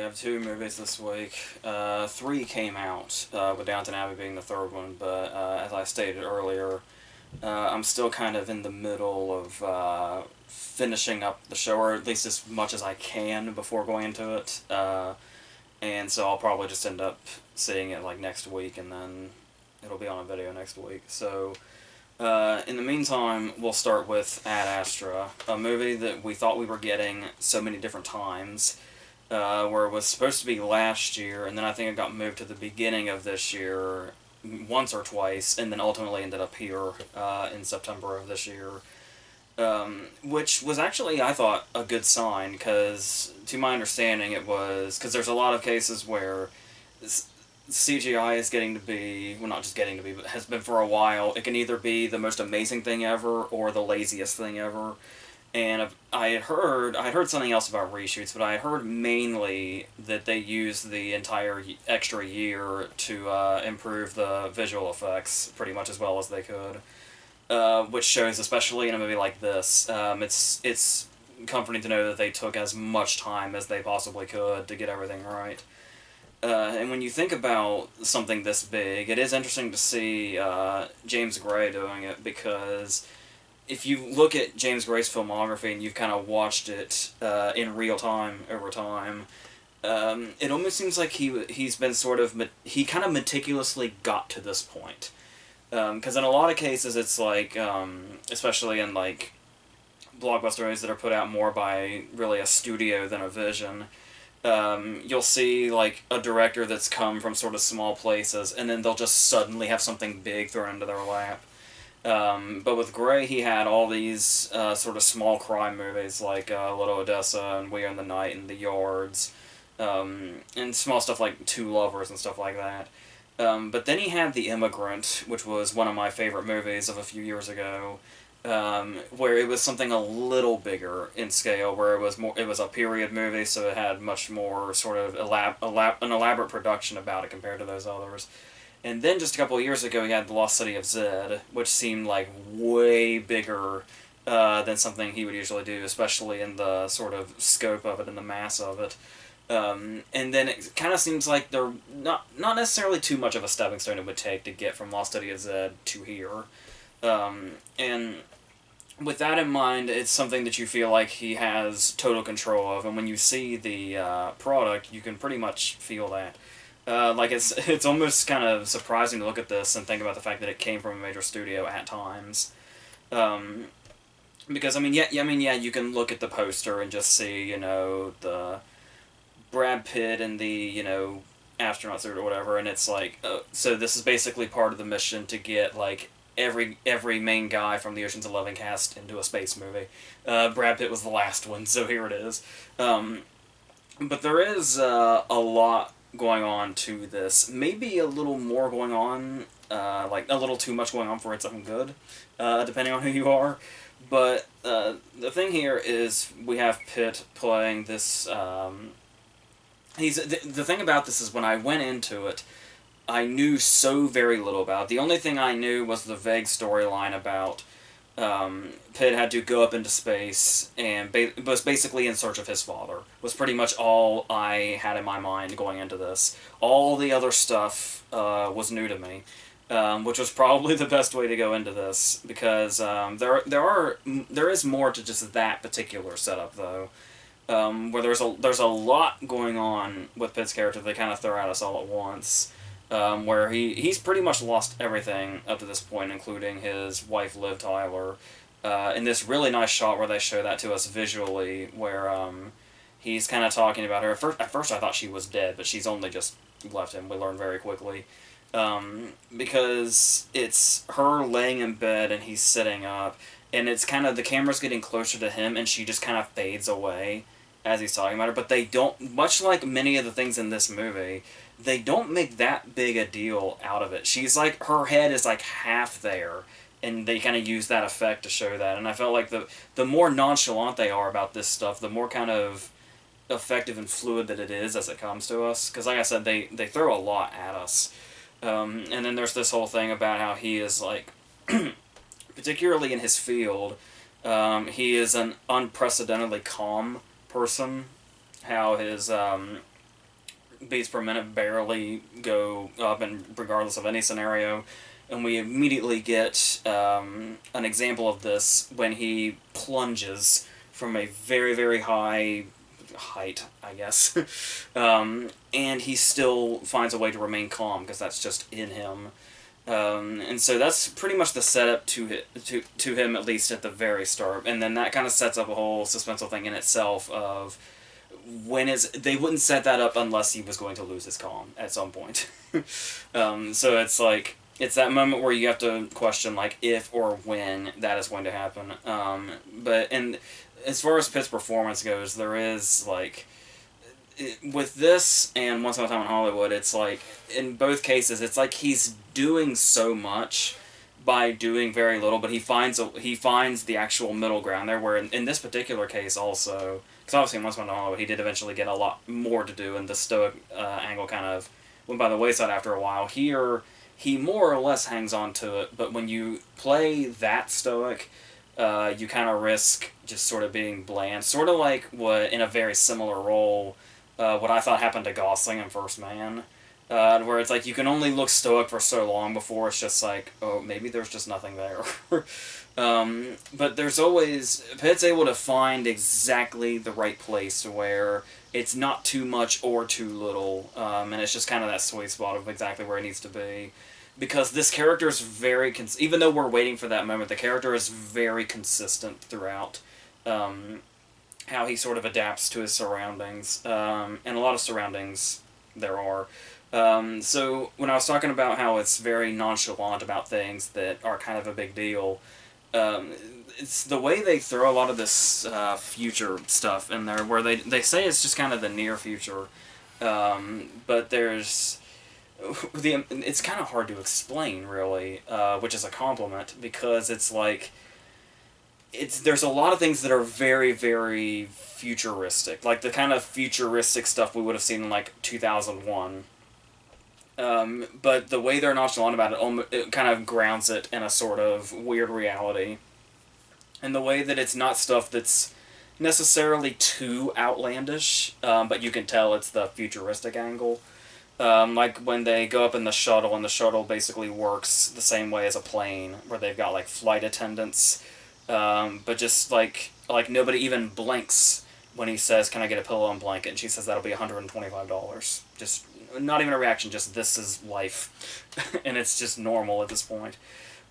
have two movies this week. Three came out, with Downton Abbey being the third one, but as I stated earlier, I'm still kind of in the middle of finishing up the show, or at least as much as I can before going into it. And so I'll probably just end up seeing it like next week, and then it'll be on a video next week. So in the meantime, we'll start with Ad Astra, a movie that we thought we were getting so many different times, where it was supposed to be last year, and then I think it got moved to the beginning of this year once or twice, and then ultimately ended up here in September of this year. Which was actually, I thought, a good sign, because to my understanding it was, because there's a lot of cases where CGI is getting to be, well, not just getting to be, but has been for a while. It can either be the most amazing thing ever or the laziest thing ever. And I had heard something else about reshoots, but I had heard mainly that they used the entire extra year to improve the visual effects pretty much as well as they could. Which shows, especially in a movie like this, it's comforting to know that they took as much time as they possibly could to get everything right. And when you think about something this big, it is interesting to see James Gray doing it, because if you look at James Gray's filmography and you've kind of watched it in real time over time, it almost seems like he's been sort of he kind of meticulously got to this point. Because in a lot of cases, it's like, especially in like blockbuster movies that are put out more by really a studio than a vision, you'll see like a director that's come from sort of small places, and then they'll just suddenly have something big thrown into their lap. But with Gray, he had all these sort of small crime movies like Little Odessa and We Are in the Night and The Yards, and small stuff like Two Lovers and stuff like that. But then he had The Immigrant, which was one of my favorite movies of a few years ago, where it was something a little bigger in scale, where it was a period movie, so it had much more sort of an elaborate production about it compared to those others. And then just a couple of years ago, he had The Lost City of Zed, which seemed like way bigger than something he would usually do, especially in the sort of scope of it and the mass of it. And then it kind of seems like they're not necessarily too much of a stepping stone it would take to get from Lost City of Zed to here. And with that in mind, it's something that you feel like he has total control of, and when you see the product, you can pretty much feel that. Like it's almost kind of surprising to look at this and think about the fact that it came from a major studio at times. Because yeah, you can look at the poster and just see, the Brad Pitt and the, astronaut suit or whatever, and it's like, so this is basically part of the mission to get like every main guy from the Ocean's 11 cast into a space movie. Brad Pitt was the last one, so here it is. But there is a lot going on to this. Maybe a little more going on, like a little too much going on for its own good, depending on who you are. But the thing here is we have Pitt playing this. The thing about this is when I went into it, I knew so very little about it. The only thing I knew was the vague storyline about Pitt had to go up into space and was basically in search of his father. Was pretty much all I had in my mind going into this. All the other stuff was new to me, which was probably the best way to go into this, because there is more to just that particular setup though. Where there's a lot going on with Pitt's character they kind of throw at us all at once, where he's pretty much lost everything up to this point, including his wife Liv Tyler, in this really nice shot where they show that to us visually, where he's kind of talking about her. At first I thought she was dead, but she's only just left him, we learn very quickly, because it's her laying in bed and he's sitting up, and it's kind of, the camera's getting closer to him and she just kind of fades away as he's talking about her, but they don't, much like many of the things in this movie, they don't make that big a deal out of it. She's like, her head is like half there, and they kind of use that effect to show that, and I felt like the more nonchalant they are about this stuff, the more kind of effective and fluid that it is as it comes to us, because like I said, they throw a lot at us. And then there's this whole thing about how he is like, particularly in his field, he is an unprecedentedly calm person. How his beats per minute barely go up, and regardless of any scenario. And we immediately get an example of this when he plunges from a very, very high height, I guess. And he still finds a way to remain calm because that's just in him. And so that's pretty much the setup to him, at least at the very start. And then that kind of sets up a whole suspenseful thing in itself of they wouldn't set that up unless he was going to lose his calm at some point. So it's like, it's that moment where you have to question, like, if or when that is going to happen. And as far as Pitt's performance goes, there is, like, with this and Once Upon a Time in Hollywood, it's like, in both cases, it's like he's doing so much by doing very little, but he finds the actual middle ground there, where in this particular case also, because obviously in Once Upon a Time in Hollywood he did eventually get a lot more to do, and the stoic angle kind of went by the wayside after a while. Here, he more or less hangs on to it, but when you play that stoic, you kind of risk just sort of being bland. Sort of like what, in a very similar role, what I thought happened to Gosling in First Man, where it's like you can only look stoic for so long before it's just like, oh, maybe there's just nothing there. But there's always, Pitt's able to find exactly the right place to where it's not too much or too little, and it's just kind of that sweet spot of exactly where it needs to be. Because this character is very, even though we're waiting for that moment, the character is very consistent throughout. How he sort of adapts to his surroundings, and a lot of surroundings there are. So when I was talking about how it's very nonchalant about things that are kind of a big deal, it's the way they throw a lot of this future stuff in there, where they say it's just kind of the near future, but there's it's kind of hard to explain, really, which is a compliment, because it's like, there's a lot of things that are very, very futuristic, like the kind of futuristic stuff we would have seen in like 2001. But the way they're nonchalant about it kind of grounds it in a sort of weird reality, and the way that it's not stuff that's necessarily too outlandish, but you can tell it's the futuristic angle. Like when they go up in the shuttle, and the shuttle basically works the same way as a plane, where they've got like flight attendants. But just like nobody even blinks when he says, "Can I get a pillow and blanket?" And she says that'll be $125. Just not even a reaction. Just, this is life, and it's just normal at this point.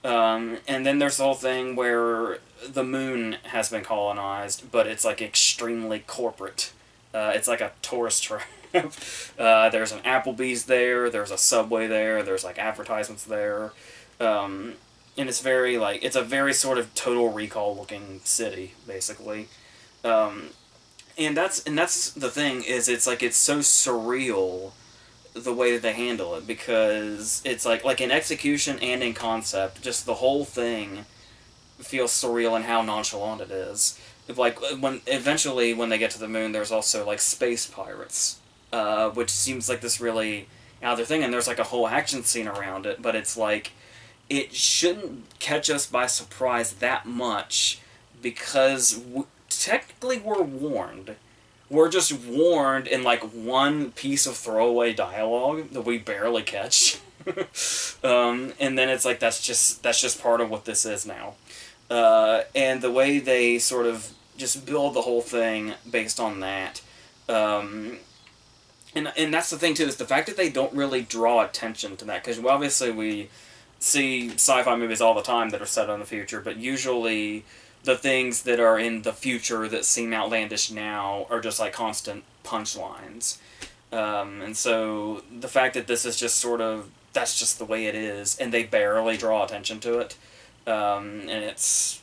And then there's the whole thing where the moon has been colonized, but it's like extremely corporate. It's like a tourist trap. There's an Applebee's there. There's a Subway there. There's like advertisements there. And it's very, like, it's a very sort of Total Recall looking city, basically. And that's the thing, is it's like, it's so surreal the way that they handle it, because it's like in execution and in concept, just the whole thing feels surreal in how nonchalant it is. Like, when they get to the moon, there's also like space pirates, which seems like this really out there thing, and there's like a whole action scene around it, but it's like, it shouldn't catch us by surprise that much, because technically we're warned. We're just warned in like one piece of throwaway dialogue that we barely catch. And then it's like, that's just part of what this is now. And the way they sort of just build the whole thing based on that. And that's the thing too, is the fact that they don't really draw attention to that, because obviously we see sci-fi movies all the time that are set in the future, but usually the things that are in the future that seem outlandish now are just like constant punchlines. And so the fact that this is just sort of, that's just the way it is, and they barely draw attention to it. And it's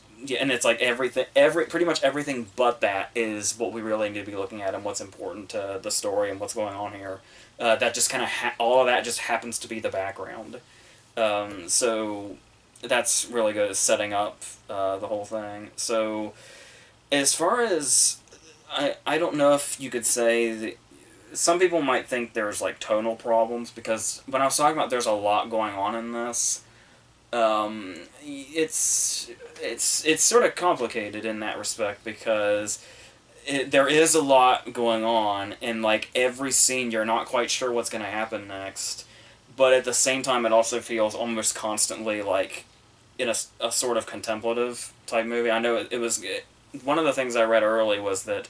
like pretty much everything but that is what we really need to be looking at, and what's important to the story and what's going on here. That just kind of all of that just happens to be the background. So that's really good at setting up the whole thing. So as far as, I don't know if you could say that some people might think there's like tonal problems, because when I was talking about there's a lot going on in this, it's sort of complicated in that respect, because there is a lot going on, and like every scene, you're not quite sure what's going to happen next. But at the same time, it also feels almost constantly like in a sort of contemplative type movie. I know one of the things I read early was that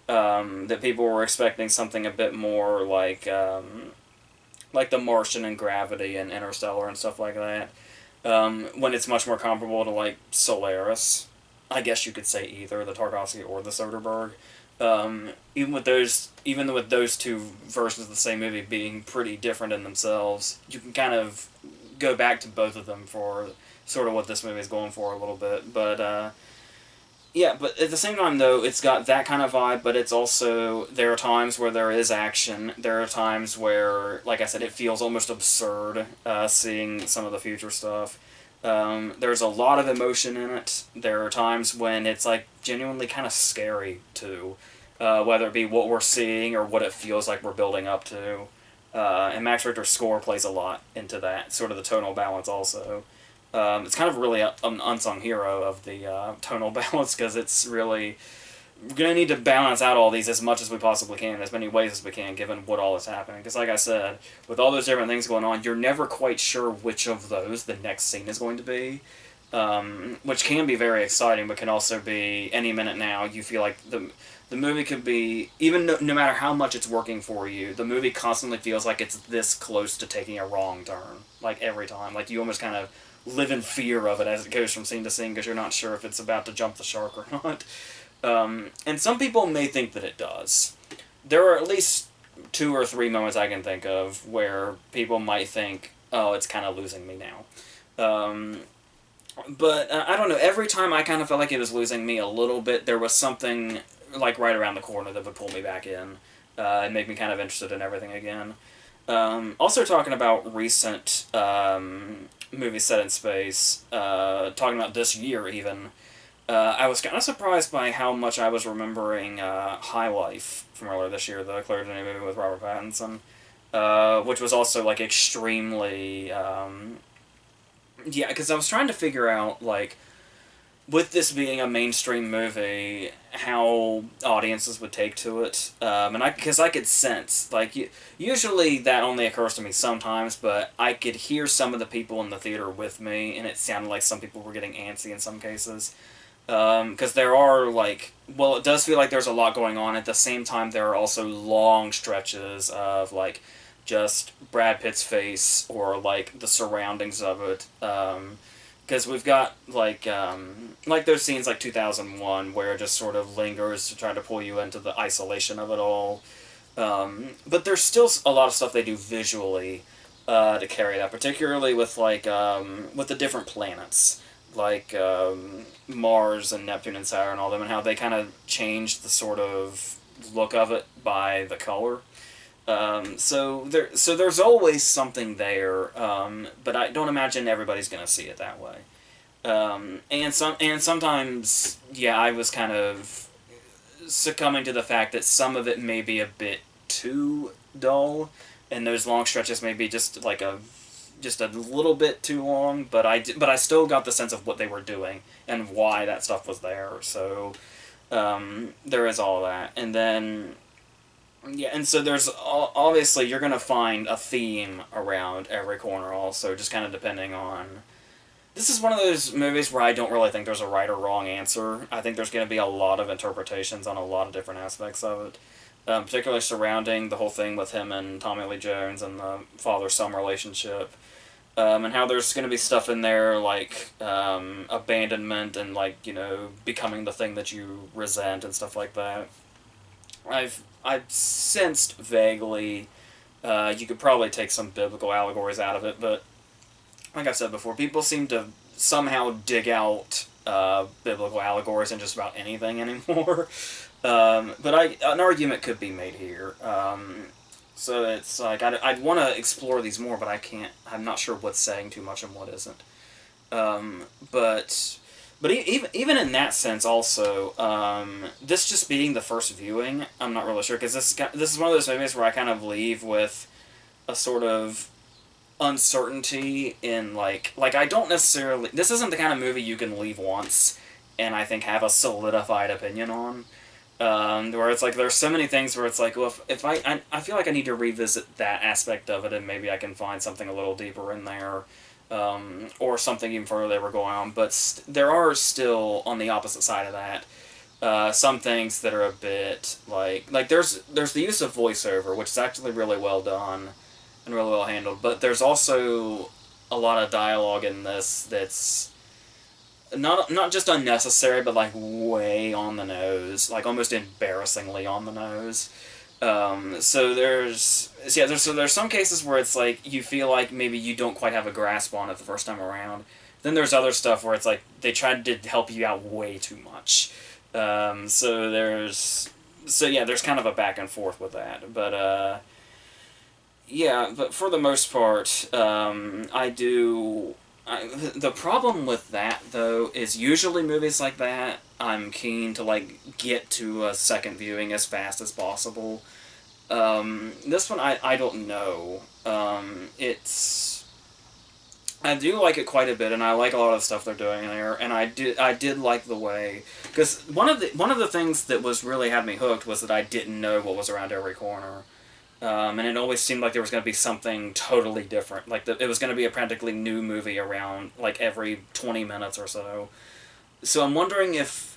that people were expecting something a bit more like The Martian and Gravity and Interstellar and stuff like that. When it's much more comparable to like Solaris, I guess you could say either the Tarkovsky or the Soderbergh. Even with those two versions of the same movie being pretty different in themselves, you can kind of go back to both of them for sort of what this movie is going for a little bit. But yeah, but at the same time though, it's got that kind of vibe. But it's also, there are times where there is action. There are times where, like I said, it feels almost absurd seeing some of the future stuff. There's a lot of emotion in it. There are times when it's like genuinely kind of scary too, whether it be what we're seeing or what it feels like we're building up to. And Max Richter's score plays a lot into that, sort of the tonal balance also. It's kind of really an unsung hero of the tonal balance, because it's really, we're going to need to balance out all these as much as we possibly can, in as many ways as we can, given what all is happening. Because like I said, with all those different things going on, you're never quite sure which of those the next scene is going to be, which can be very exciting, but can also be any minute now. You feel like the movie could be, even no matter how much it's working for you, the movie constantly feels like it's this close to taking a wrong turn, like every time. Like you almost kind of live in fear of it as it goes from scene to scene, because you're not sure if it's about to jump the shark or not. And some people may think that it does. There are at least 2 or 3 moments I can think of where people might think, oh, it's kind of losing me now. But I don't know, every time I kind of felt like it was losing me a little bit, there was something like right around the corner that would pull me back in and make me kind of interested in everything again. Also talking about recent movies set in space, talking about this year even, I was kind of surprised by how much I was remembering High Life from earlier this year, the Claire Denis movie with Robert Pattinson, which was also like extremely, yeah, because I was trying to figure out, like, with this being a mainstream movie, how audiences would take to it, because I could sense, like, usually that only occurs to me sometimes, but I could hear some of the people in the theater with me, and it sounded like some people were getting antsy in some cases, because there are, like, well, it does feel like there's a lot going on. At the same time, there are also long stretches of, like, just Brad Pitt's face, or, like, the surroundings of it, because we've got like those scenes like 2001 where it just sort of lingers to try to pull you into the isolation of it all, but there's still a lot of stuff they do visually to carry that, particularly with like with the different planets like Mars and Neptune and Saturn and all them, and how they kind of change the sort of look of it by the color. So there's always something there, but I don't imagine everybody's gonna see it that way. And sometimes, yeah, I was kind of succumbing to the fact that some of it may be a bit too dull, and those long stretches may be just like just a little bit too long. But I still got the sense of what they were doing and why that stuff was there. So there is all that, and then. Yeah, and so there's obviously you're gonna find a theme around every corner. Also, just kind of depending on. This is one of those movies where I don't really think there's a right or wrong answer. I think there's gonna be a lot of interpretations on a lot of different aspects of it, particularly surrounding the whole thing with him and Tommy Lee Jones and the father-son relationship, and how there's gonna be stuff in there like abandonment and like becoming the thing that you resent and stuff like that. I've sensed vaguely, you could probably take some biblical allegories out of it, but like I've said before, people seem to somehow dig out biblical allegories in just about anything anymore. But an argument could be made here. So it's like, I'd want to explore these more, but I can't, I'm not sure what's saying too much and what isn't. But even in that sense, also, this just being the first viewing, I'm not really sure, because this is one of those movies where I kind of leave with a sort of uncertainty in, like I don't necessarily, this isn't the kind of movie you can leave once and I think have a solidified opinion on. Where it's like there's so many things where it's like, well, if I feel like I need to revisit that aspect of it, and maybe I can find something a little deeper in there, or something even further they were going on. But there are still, on the opposite side of that, some things that are a bit like there's the use of voiceover, which is actually really well done and really well handled. But there's also a lot of dialogue in this that's not just unnecessary, but like way on the nose, like almost embarrassingly on the nose. So there's some cases where it's like you feel like maybe you don't quite have a grasp on it the first time around. Then there's other stuff where it's like they tried to help you out way too much. There's kind of a back and forth with that, but yeah, but for the most part, the problem with that, though, is usually movies like that, I'm keen to, like, get to a second viewing as fast as possible. This one, I don't know. I do like it quite a bit, and I like a lot of the stuff they're doing there, and I did like the way, because one of the things that was really had me hooked was that I didn't know what was around every corner. And it always seemed like there was going to be something totally different. Like, it was going to be a practically new movie around, like, every 20 minutes or so. So I'm wondering if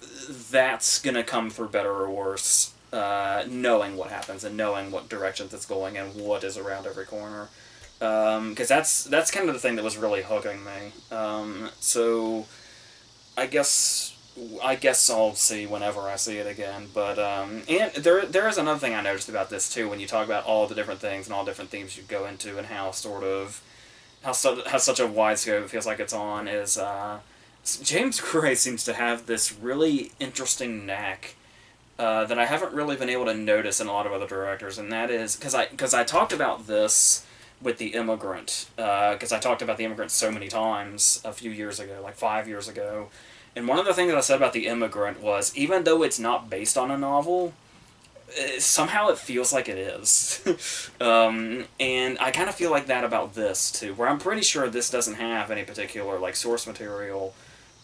that's going to come through better or worse, knowing what happens and knowing what directions it's going and what is around every corner. Because that's kind of the thing that was really hooking me. So I guess I'll see whenever I see it again. But and there is another thing I noticed about this too. When you talk about all the different things and all different themes you go into, and how such a wide scope it feels like it's on, is James Gray seems to have this really interesting knack that I haven't really been able to notice in a lot of other directors, and that is because I talked about this with The Immigrant, because I talked about The Immigrant so many times a few years ago, like 5 years ago. And one of the things I said about The Immigrant was, even though it's not based on a novel, somehow it feels like it is. And I kind of feel like that about this, too, where I'm pretty sure this doesn't have any particular, like, source material,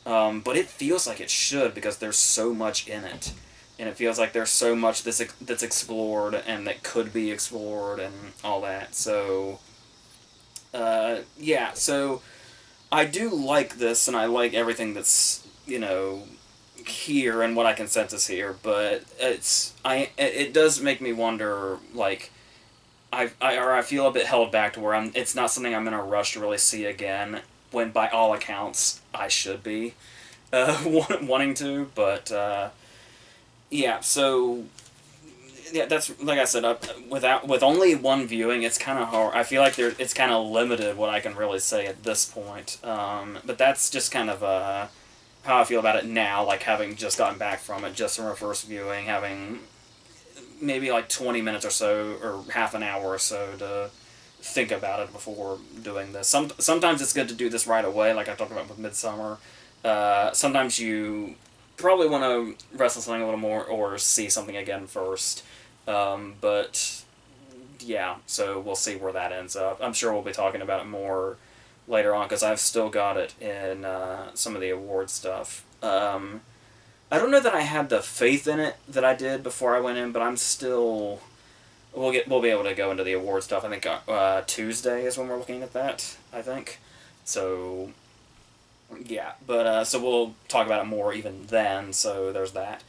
but it feels like it should, because there's so much in it. And it feels like there's so much that's explored and that could be explored and all that. So, yeah, so I do like this, and I like everything that's, here and what I can sense is here, but it does make me wonder, like, I feel a bit held back to where it's not something I'm in a rush to really see again, when by all accounts I should be wanting to, but yeah, so yeah, that's like I said. With only one viewing, it's kind of hard. I feel like it's kind of limited what I can really say at this point. But that's just kind of how I feel about it now. Like, having just gotten back from it, just from a first viewing, having maybe like 20 minutes or so, or half an hour or so to think about it before doing this. Sometimes it's good to do this right away, like I talked about with Midsummer. Sometimes you probably want to wrestle something a little more or see something again first. But yeah, so we'll see where that ends up. I'm sure we'll be talking about it more later on, because I've still got it in some of the award stuff. I don't know that I had the faith in it that I did before I went in, but I'm still... We'll be able to go into the award stuff. I think Tuesday is when we're looking at that, I think. So, yeah. But, so we'll talk about it more even then, so there's that.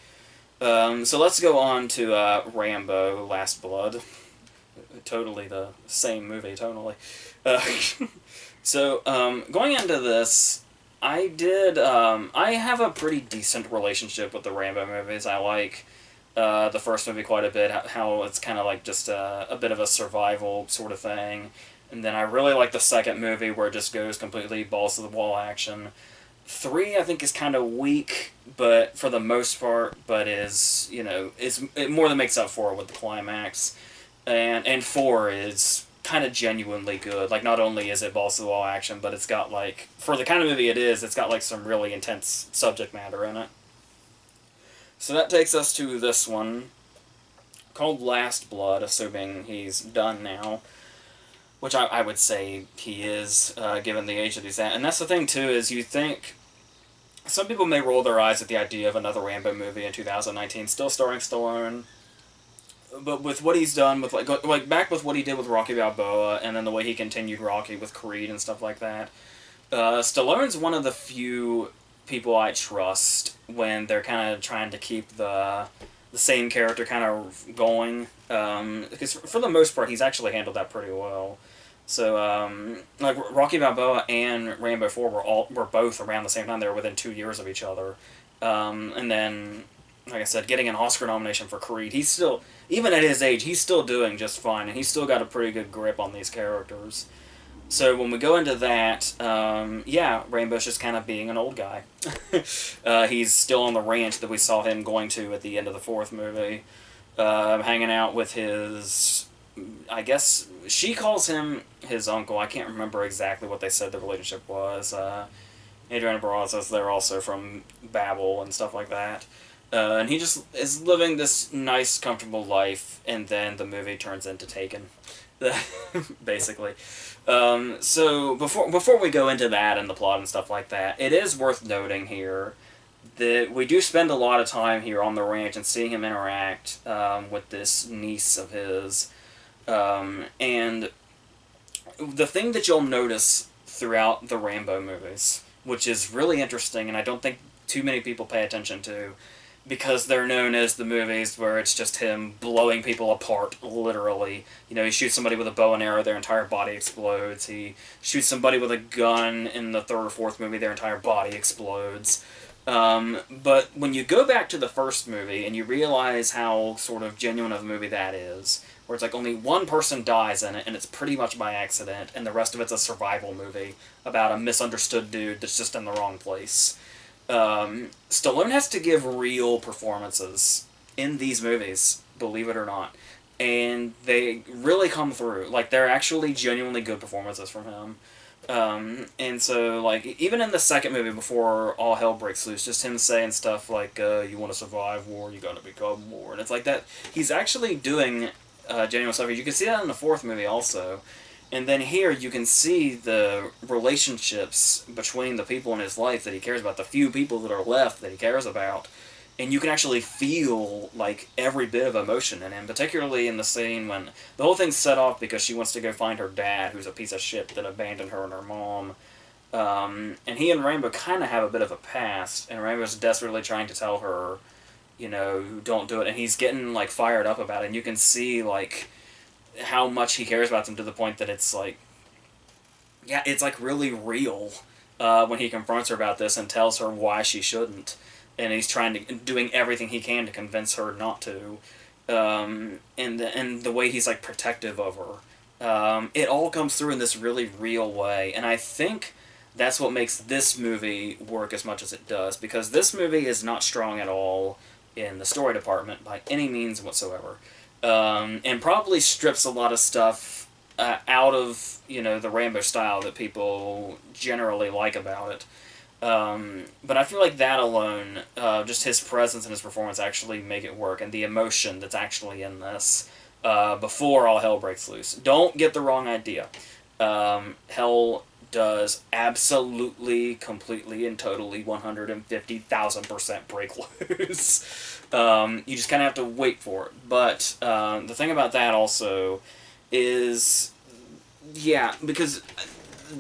So let's go on to Rambo, Last Blood. Totally the same movie, totally. So, going into this, I have a pretty decent relationship with the Rambo movies. I like the first movie quite a bit, how it's kind of like just a bit of a survival sort of thing. And then I really like the second movie, where it just goes completely balls to the wall action. 3, I think, is kind of weak, but for the most part, but it more than makes up for it with the climax. And 4 is kind of genuinely good. Like, not only is it balls to the wall action, but it's got, like, for the kind of movie it is, it's got, like, some really intense subject matter in it. So that takes us to this one, called Last Blood, assuming he's done now. Which I would say he is, given the age that he's at. And that's the thing, too, is you think some people may roll their eyes at the idea of another Rambo movie in 2019, still starring Stallone. But with what he's done with like back with what he did with Rocky Balboa, and then the way he continued Rocky with Creed and stuff like that, Stallone's one of the few people I trust when they're kind of trying to keep the same character kind of going. Because for the most part, he's actually handled that pretty well. So, like Rocky Balboa and Rambo 4 were both around the same time. They were within 2 years of each other, and then, like I said, getting an Oscar nomination for Creed. He's still, even at his age, he's still doing just fine, and he's still got a pretty good grip on these characters. So when we go into that, yeah, Rambo's just kind of being an old guy. He's still on the ranch that we saw him going to at the end of the fourth movie, hanging out with his. I guess she calls him his uncle. I can't remember exactly what they said the relationship was. Adriana Barraza says they're also from Babel and stuff like that. And he just is living this nice, comfortable life, and then the movie turns into Taken, basically. So before we go into that and the plot and stuff like that, it is worth noting here that we do spend a lot of time here on the ranch and seeing him interact with this niece of his. And the thing that you'll notice throughout the Rambo movies, which is really interesting, and I don't think too many people pay attention to, because they're known as the movies where it's just him blowing people apart, literally. You know, he shoots somebody with a bow and arrow, their entire body explodes. He shoots somebody with a gun in the third or fourth movie, their entire body explodes. But when you go back to the first movie and you realize how sort of genuine of a movie that is, where it's like only one person dies in it, and it's pretty much by accident, and the rest of it's a survival movie about a misunderstood dude that's just in the wrong place. Stallone has to give real performances in these movies, believe it or not. And they really come through. Like, they're actually genuinely good performances from him. And so, like, even in the second movie, before all hell breaks loose, just him saying stuff like, you want to survive war, you gotta become war. And it's like that. He's actually doing genuine stuff. You can see that in the fourth movie also. And then here you can see the relationships between the people in his life that he cares about, the few people that are left that he cares about. And you can actually feel, like, every bit of emotion in him, particularly in the scene when the whole thing's set off because she wants to go find her dad, who's a piece of shit that abandoned her and her mom. And he and Rambo kind of have a bit of a past, and Rambo's desperately trying to tell her, you know, don't do it, and he's getting, like, fired up about it, and you can see, like, how much he cares about them to the point that it's like, yeah, it's like really real when he confronts her about this and tells her why she shouldn't, and he's doing everything he can to convince her not to, and the way he's like protective of her, it all comes through in this really real way, and I think that's what makes this movie work as much as it does, because this movie is not strong at all in the story department by any means whatsoever. And probably strips a lot of stuff out of, you know, the Rambo style that people generally like about it. But I feel like that alone, just his presence and his performance actually make it work, and the emotion that's actually in this before all hell breaks loose. Don't get the wrong idea. Hell does absolutely, completely, and totally 150,000% break loose. You just kind of have to wait for it. But the thing about that also is, yeah, because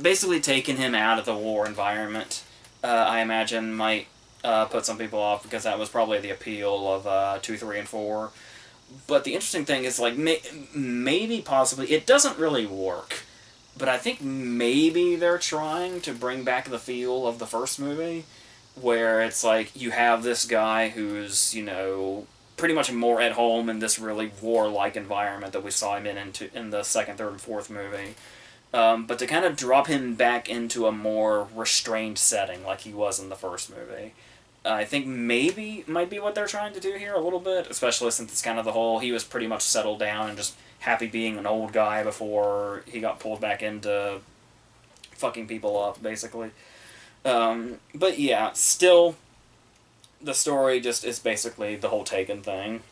basically taking him out of the war environment, I imagine, might put some people off, because that was probably the appeal of 2, 3, and 4. But the interesting thing is, like, maybe, possibly, it doesn't really work. But I think maybe they're trying to bring back the feel of the first movie, where it's like you have this guy who's, you know, pretty much more at home in this really war-like environment that we saw him in the second, third, and fourth movie. But to kind of drop him back into a more restrained setting like he was in the first movie, I think maybe might be what they're trying to do here a little bit, especially since it's kind of the whole, he was pretty much settled down and just happy being an old guy before he got pulled back into fucking people up, basically. But yeah, still, the story just is basically the whole Taken thing.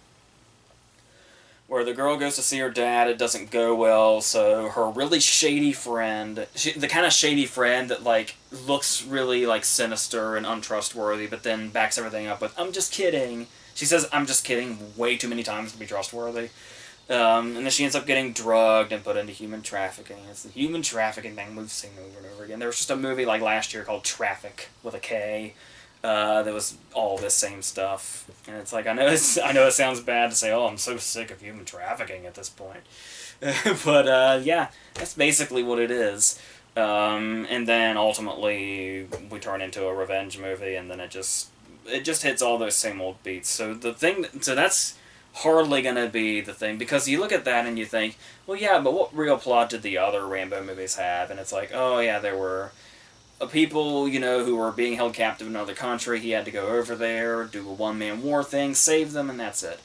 where the girl goes to see her dad. It doesn't go well, so her really shady friend, the kind of shady friend that like looks really like sinister and untrustworthy, but then backs everything up with "I'm just kidding." She says "I'm just kidding" way too many times to be trustworthy. And then she ends up getting drugged and put into human trafficking. It's the human trafficking thing we've seen over and over again. There was just a movie like last year called Traffic with a K. That was all this same stuff, and it's like I know it sounds bad to say, oh, I'm so sick of human trafficking at this point, but yeah, that's basically what it is. And then ultimately we turn into a revenge movie, and then it just hits all those same old beats. So that's hardly gonna be the thing, because you look at that and you think, well, yeah, but what real plot did the other Rambo movies have? And it's like, oh yeah, there were people, who were being held captive in another country. He had to go over there, do a one-man war thing, save them, and that's it.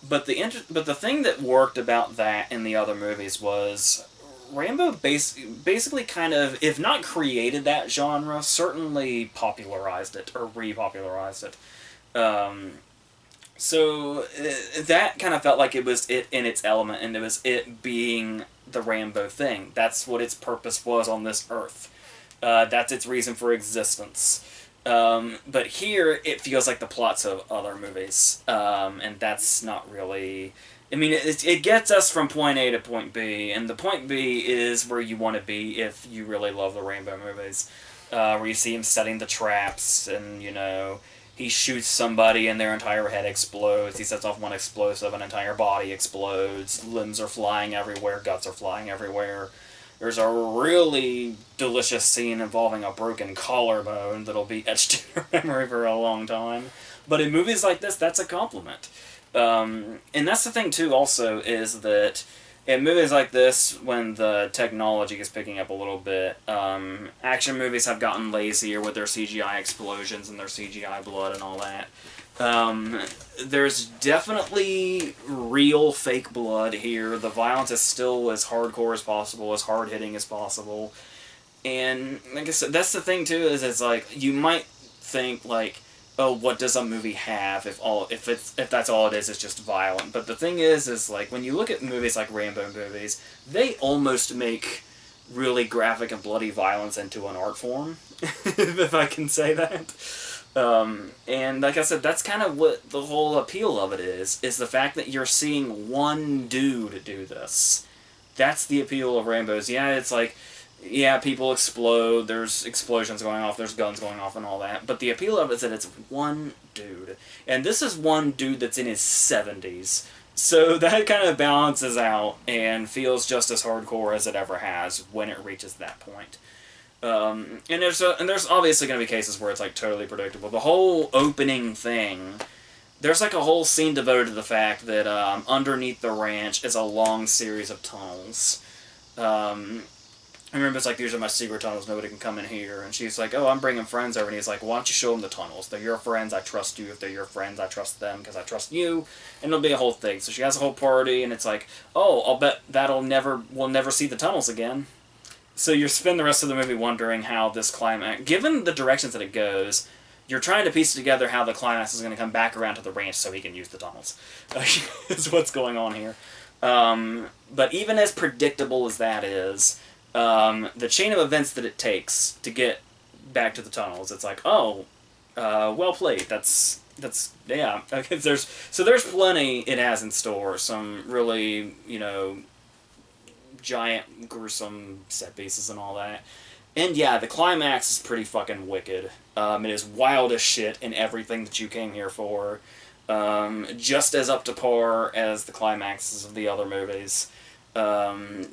But the thing that worked about that in the other movies was Rambo basically kind of, if not created that genre, certainly popularized it or repopularized it. So that kind of felt like it was it in its element, and it was it being the Rambo thing. That's what its purpose was on this earth. That's its reason for existence. But here, it feels like the plots of other movies, and that's not really. I mean, it gets us from point A to point B, and the point B is where you want to be if you really love the Rainbow movies, where you see him setting the traps, and he shoots somebody and their entire head explodes. He sets off one explosive, an entire body explodes. Limbs are flying everywhere, guts are flying everywhere. There's a really delicious scene involving a broken collarbone that'll be etched in your memory for a long time. But in movies like this, that's a compliment. And that's the thing, too, also, is that in movies like this, when the technology is picking up a little bit, action movies have gotten lazier with their CGI explosions and their CGI blood and all that. There's definitely real fake blood here. The violence is still as hardcore as possible, as hard-hitting as possible. And, like I said, that's the thing, too, is it's like, you might think, like, oh, what does a movie have if that's all it is just violent? But the thing is like, when you look at movies like Rambo movies, they almost make really graphic and bloody violence into an art form, if I can say that. And like I said, that's kind of what the whole appeal of it is the fact that you're seeing one dude do this. That's the appeal of Rambo's. Yeah, it's like, yeah, people explode, there's explosions going off, there's guns going off and all that, but the appeal of it is that it's one dude. And this is one dude that's in his 70s. So that kind of balances out and feels just as hardcore as it ever has when it reaches that point. And there's obviously going to be cases where it's like totally predictable. The whole opening thing, there's like a whole scene devoted to the fact that underneath the ranch is a long series of tunnels. I remember it's like, these are my secret tunnels, nobody can come in here. And she's like, oh, I'm bringing friends over. And he's like, why don't you show them the tunnels? They're your friends, I trust you. If they're your friends, I trust them because I trust you. And it'll be a whole thing. So she has a whole party, and it's like, oh, I'll bet we'll never see the tunnels again. So you spend the rest of the movie wondering how this climax, given the directions that it goes, you're trying to piece together how the climax is going to come back around to the ranch so he can use the tunnels. Is what's going on here. But even as predictable as that is, the chain of events that it takes to get back to the tunnels, it's like, oh, well played. That's yeah. Okay, there's plenty it has in store. Some really, giant, gruesome set pieces and all that. And yeah, the climax is pretty fucking wicked. It is wild as shit in everything that you came here for. Just as up to par as the climaxes of the other movies.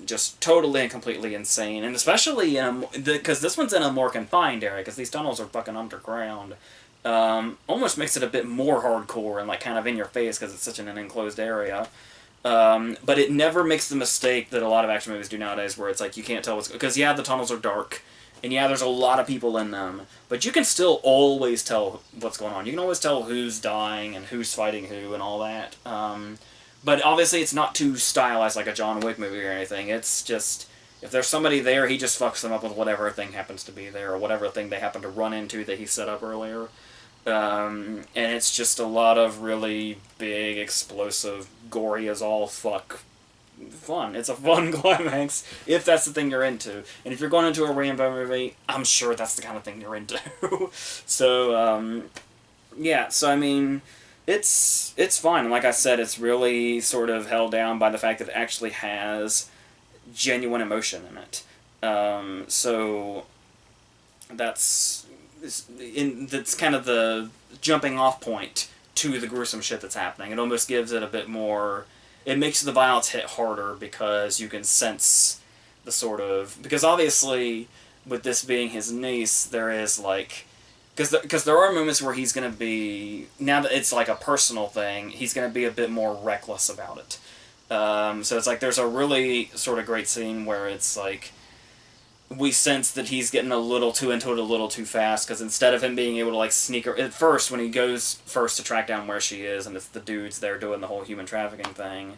Just totally and completely insane, and especially because this one's in a more confined area, because these tunnels are fucking underground. Almost makes it a bit more hardcore and like kind of in your face because it's such an enclosed area. But it never makes the mistake that a lot of action movies do nowadays, where it's like you can't tell what's, because yeah, the tunnels are dark, and yeah, there's a lot of people in them, but you can still always tell what's going on. You can always tell who's dying and who's fighting who and all that. But obviously it's not too stylized like a John Wick movie or anything. It's just, if there's somebody there, he just fucks them up with whatever thing happens to be there, or whatever thing they happen to run into that he set up earlier. And it's just a lot of really big, explosive, gory as all fuck fun. It's a fun climax if that's the thing you're into. And if you're going into a Rambo movie, I'm sure that's the kind of thing you're into. So, yeah, so I mean, it's fine. And like I said, it's really sort of held down by the fact that it actually has genuine emotion in it. So that's kind of the jumping off point to the gruesome shit that's happening. It almost gives it a bit more. It makes the violence hit harder because you can sense the sort of, because obviously with this being his niece, there is like, because there are moments where he's going to be, now that it's like a personal thing, he's going to be a bit more reckless about it. So it's like there's a really sort of great scene where it's like we sense that he's getting a little too into it a little too fast, because instead of him being able to like sneak her at first, when he goes first to track down where she is and it's the dudes there doing the whole human trafficking thing,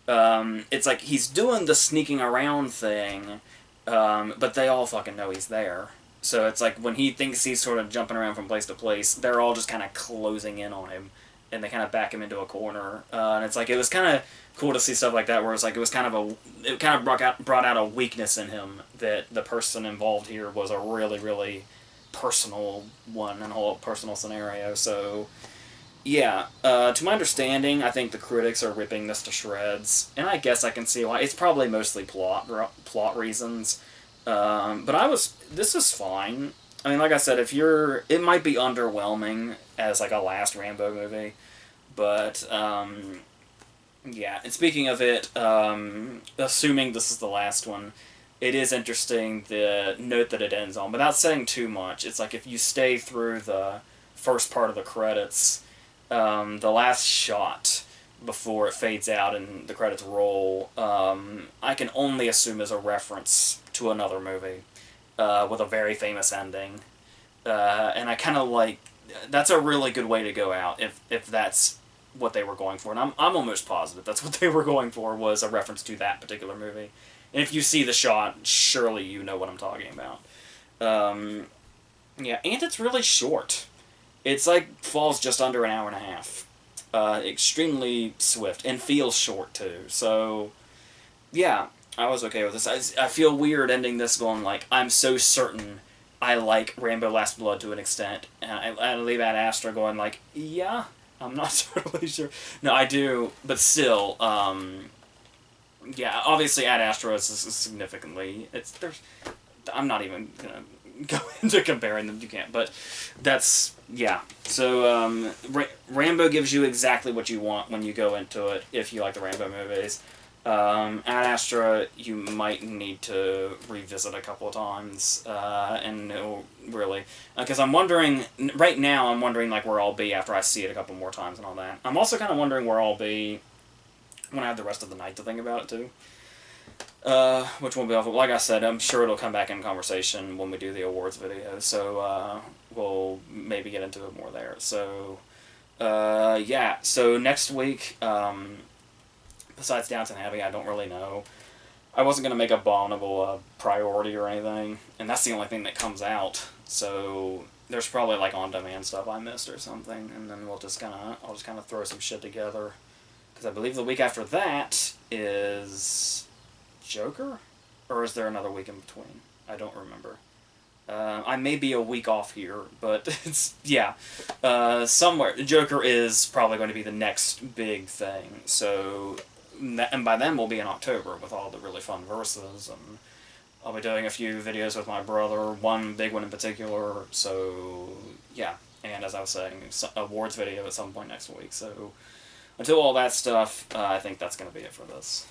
it's like he's doing the sneaking around thing, but they all fucking know he's there. So it's like when he thinks he's sort of jumping around from place to place, they're all just kind of closing in on him, and they kind of back him into a corner. And it's like it was kind of cool to see stuff like that, where it's like it kind of brought out a weakness in him, that the person involved here was a really, really personal one and a whole personal scenario. So yeah, to my understanding, I think the critics are ripping this to shreds, and I guess I can see why. It's probably mostly plot reasons. But this is fine. I mean, like I said, it might be underwhelming as like a last Rambo movie, but yeah. And speaking of it, assuming this is the last one, it is interesting the note that it ends on. Without saying too much, it's like if you stay through the first part of the credits, the last shot before it fades out and the credits roll, I can only assume is a reference to another movie with a very famous ending. And I kind of like, that's a really good way to go out if that's what they were going for. And I'm almost positive that's what they were going for, was a reference to that particular movie. And if you see the shot, surely you know what I'm talking about. Yeah, and it's really short. It's like falls just under an hour and a half. Extremely swift, and feels short too. So, yeah, I was okay with this. I feel weird ending this going like, I'm so certain I like Rambo Last Blood to an extent. And I leave Ad Astra going like, yeah, I'm not totally sure. No, I do, but still, yeah, obviously Ad Astra is significantly, I'm not even gonna go into comparing them, you can't, but that's, yeah. So, Rambo gives you exactly what you want when you go into it, if you like the Rambo movies. Ad Astra, you might need to revisit a couple of times, and it'll really, because I'm wondering, right now I'm wondering like where I'll be after I see it a couple more times and all that. I'm also kind of wondering where I'll be when I have the rest of the night to think about it too. Which won't be awful. Like I said, I'm sure it'll come back in conversation when we do the awards video, so we'll maybe get into it more there. So, yeah, so next week, besides Downton Abbey, I don't really know. I wasn't going to make Abominable a priority or anything, and that's the only thing that comes out, so there's probably like on-demand stuff I missed or something, and then I'll just kind of throw some shit together, because I believe the week after that is Joker? Or is there another week in between? I don't remember. I may be a week off here, but it's, yeah. Somewhere. Joker is probably going to be the next big thing, so, and by then we'll be in October with all the really fun verses, and I'll be doing a few videos with my brother, one big one in particular, so, yeah. And as I was saying, awards video at some point next week, so until all that stuff, I think that's going to be it for this.